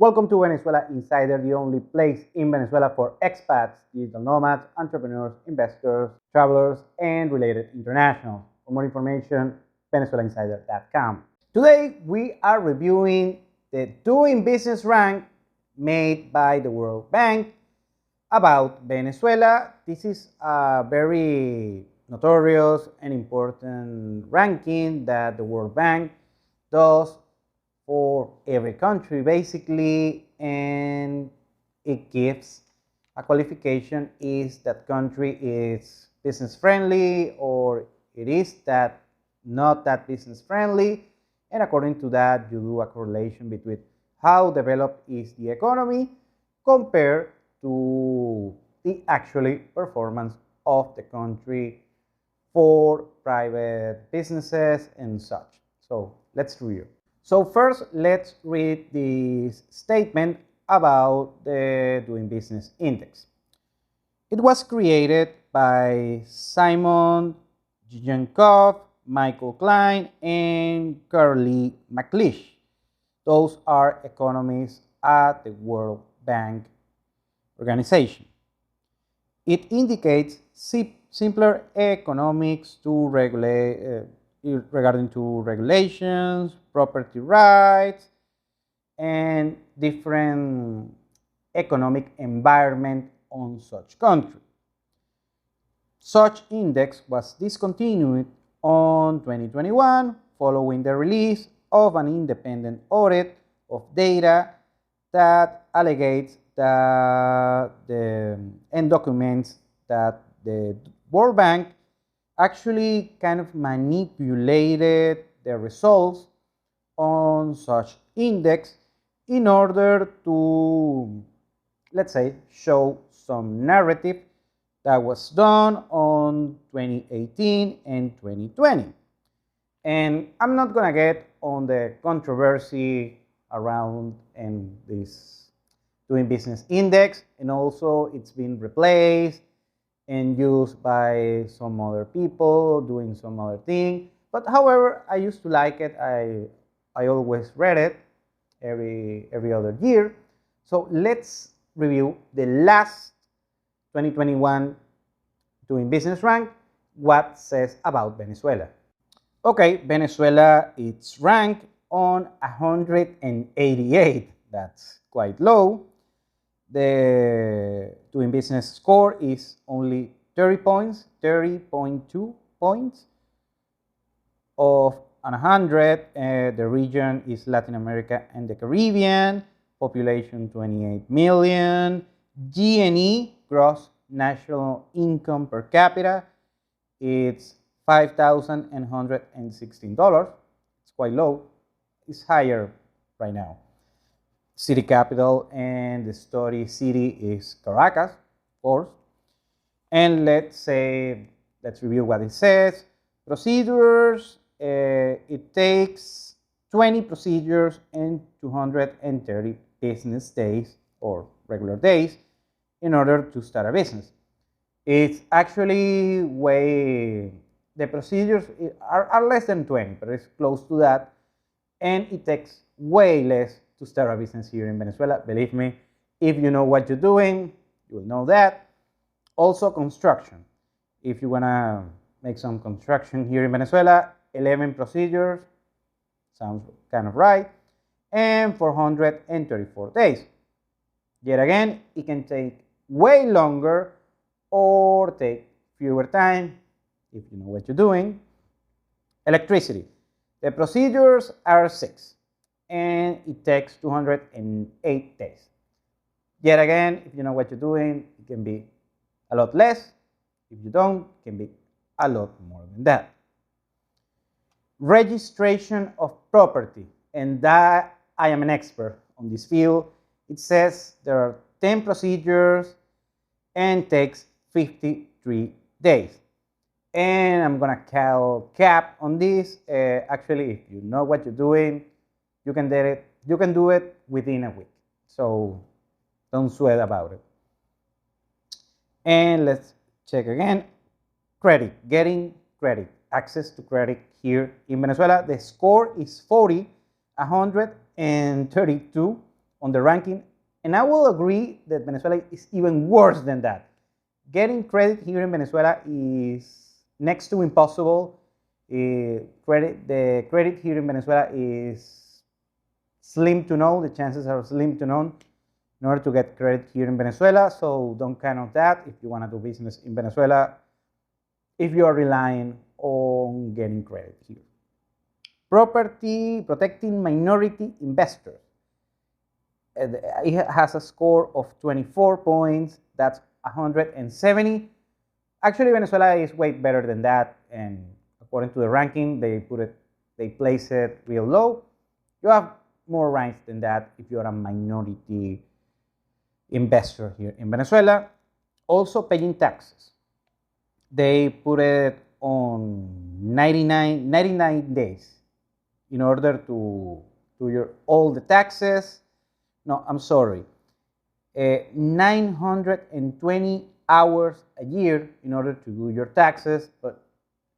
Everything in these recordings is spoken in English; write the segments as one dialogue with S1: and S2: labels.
S1: Welcome to Venezuela Insider, the only place in Venezuela for expats, digital nomads, entrepreneurs, investors, travelers, and related internationals. For more information, venezuelainsider.com. Today, we are reviewing the Doing Business rank made by the World Bank about Venezuela. This is a very notorious and important ranking that the World Bank does for every country basically, and it gives a qualification is that country is business friendly or it is that not that business friendly, and according to that you do a correlation between how developed is the economy compared to the actually performance of the country for private businesses and such. So let's review. So first, let's read this statement about the Doing Business Index. It was created by Simon Jijankov, Michael Klein, and Carly McLeish. Those are economists at the World Bank organization. It indicates simpler economics to regulate regarding to regulations, property rights, and different economic environment on such country. Such index was discontinued on 2021 following the release of an independent audit of data that allegates that and documents that the World Bank actually kind of manipulated the results on such index in order to, let's say, show some narrative that was done on 2018 and 2020. And I'm not gonna get on the controversy around and this Doing Business Index, and also it's been replaced and used by some other people doing some other thing. But however, I used to like it. I always read it every other year. So let's review the last 2021 Doing Business rank, what says about Venezuela. Okay, Venezuela is ranked on 188. That's quite low. The Doing Business score is only 30 points, 30.2 points of 100. The region is Latin America and the Caribbean, population 28 million, GNE, gross national income per capita, it's $5,116. It's quite low. It's higher right now. City capital and the study city is Caracas, of course. And let's review what it says. Procedures, it takes 20 procedures and 230 business days or regular days in order to start a business. It's actually the procedures are less than 20, but it's close to that. And it takes way less to start a business here in Venezuela. Believe me, if you know what you're doing, you will know that. Also construction. If you wanna make some construction here in Venezuela, 11 procedures, sounds kind of right, and 434 days. Yet again, it can take way longer or take fewer time if you know what you're doing. Electricity. The procedures are 6. And it takes 208 days. Yet again, if you know what you're doing, it can be a lot less. If you don't, it can be a lot more than that. Registration of property, and that I am an expert on this field. It says there are 10 procedures and takes 53 days. And I'm gonna cap on this. Actually, if you know what you're doing, you can do it within a week. So don't sweat about it. And let's check again. Credit, getting credit, access to credit here in Venezuela. The score is 40, 132 on the ranking. And I will agree that Venezuela is even worse than that. Getting credit here in Venezuela is next to impossible. The credit here in Venezuela is slim to none. The chances are slim to none in order to get credit here in Venezuela. So don't count on that if you want to do business in Venezuela, if you are relying on getting credit here. Property, protecting minority investors. It has a score of 24 points. That's 170. Actually, Venezuela is way better than that, and according to the ranking, they place it real low. You have more ranks than that if you're a minority investor here in Venezuela. Also paying taxes. They put it on 99 days in order to do all the taxes. No, I'm sorry. 920 hours a year in order to do your taxes, but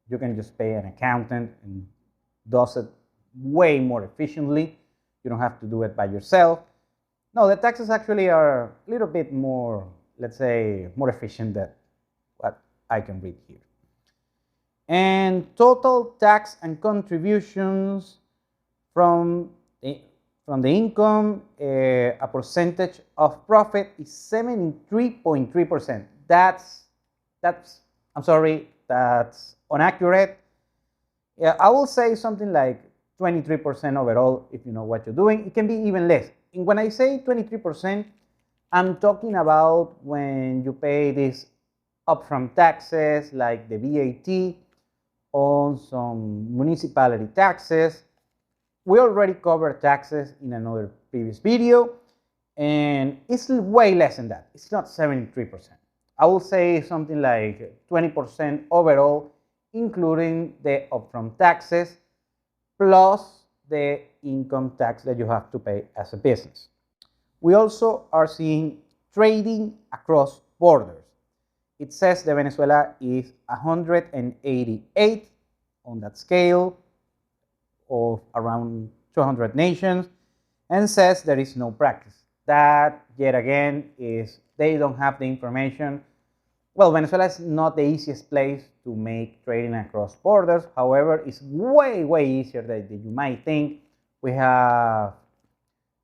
S1: you can just pay an accountant and does it way more efficiently. You don't have to do it by yourself. No, the taxes actually are a little bit more, let's say, more efficient than what I can read here. And total tax and contributions from the income, a percentage of profit is 73.3%. That's I'm sorry, that's inaccurate. Yeah, I will say something like 23% overall if you know what you're doing. It can be even less. And when I say 23%, I'm talking about when you pay these upfront taxes like the VAT on some municipality taxes. We already covered taxes in another previous video, and it's way less than that. It's not 73%. I will say something like 20% overall, including the upfront taxes, plus the income tax that you have to pay as a business. We also are seeing trading across borders. It says that Venezuela is 188 on that scale of around 200 nations, and says there is no practice. That, yet again, is they don't have the information. Well, Venezuela is not the easiest place to make trading across borders. However, it's way easier than you might think. We have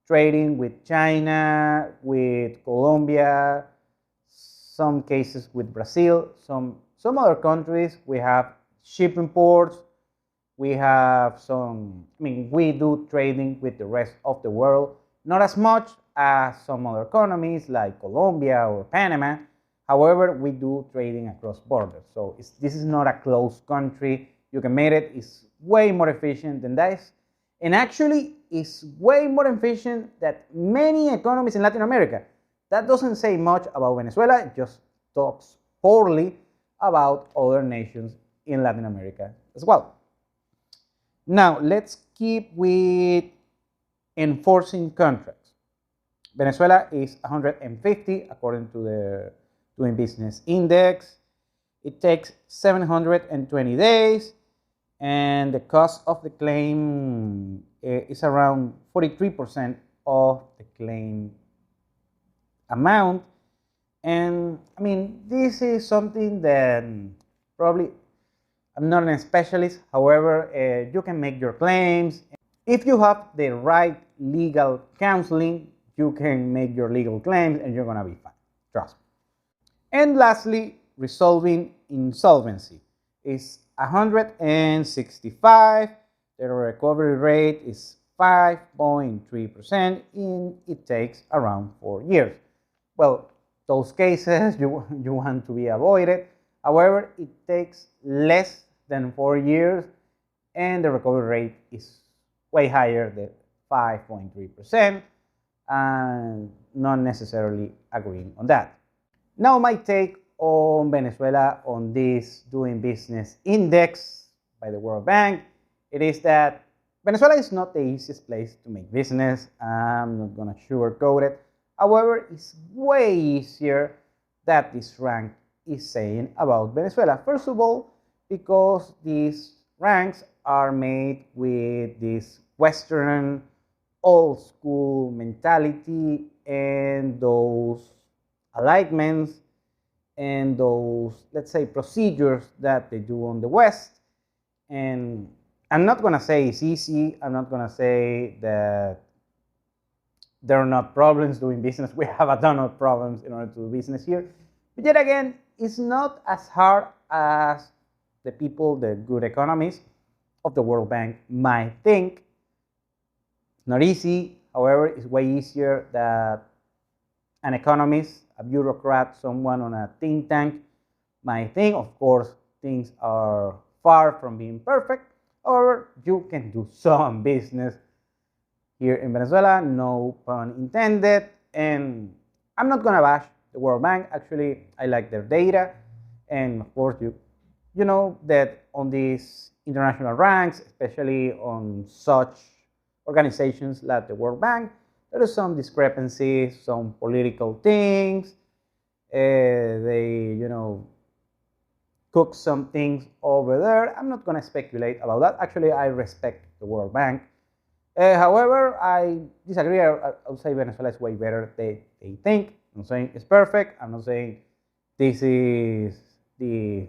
S1: trading with China, with Colombia, some cases with Brazil, some other countries. We have shipping ports. We have we do trading with the rest of the world, not as much as some other economies like Colombia or Panama. However, we do trading across borders. So this is not a closed country. You can make it. It's way more efficient than that. And actually, it's way more efficient than many economies in Latin America. That doesn't say much about Venezuela. It just talks poorly about other nations in Latin America as well. Now, let's keep with enforcing contracts. Venezuela is 150 according to the Doing Business Index. It takes 720 days, and the cost of the claim is around 43% of the claim amount. And this is something that probably I'm not a specialist. However, you can make your claims. If you have the right legal counseling, you can make your legal claims and you're gonna be fine. Trust me. And lastly, resolving insolvency is 165. The recovery rate is 5.3%, and it takes around 4 years. Well, those cases you want to be avoided. However, it takes less than 4 years, and the recovery rate is way higher than 5.3%, and not necessarily agreeing on that. Now, my take on Venezuela on this Doing Business Index by the World Bank, it is that Venezuela is not the easiest place to make business. I'm not gonna sugarcoat it. However, it's way easier that this rank is saying about Venezuela. First of all, because these ranks are made with these Western old school mentality and those alignments and those, let's say, procedures that they do on the West. And I'm not going to say it's easy. I'm not going to say that there are not problems doing business. We have a ton of problems in order to do business here. But yet again, it's not as hard as the people, the good economists of the World Bank might think. It's not easy. However, it's way easier that an economist, a bureaucrat, someone on a think tank might think. Of course, things are far from being perfect, or you can do some business here in Venezuela, no pun intended. And I'm not gonna bash the World Bank. Actually, I like their data, and of course, you know that on these international ranks, especially on such organizations like the World Bank, there are some discrepancies, some political things. They, cook some things over there. I'm not going to speculate about that. Actually, I respect the World Bank. However, I disagree. I would say Venezuela is way better than they think. I'm not saying it's perfect. I'm not saying this is the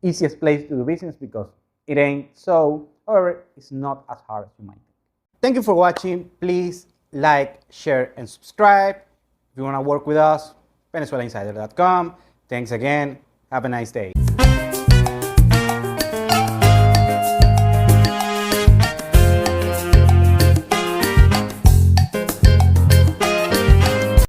S1: easiest place to do business, because it ain't so. However, it's not as hard as you might think. Thank you for watching. Please like, share, and subscribe. If you want to work with us, VenezuelaInsider.com. Thanks again. Have a nice day.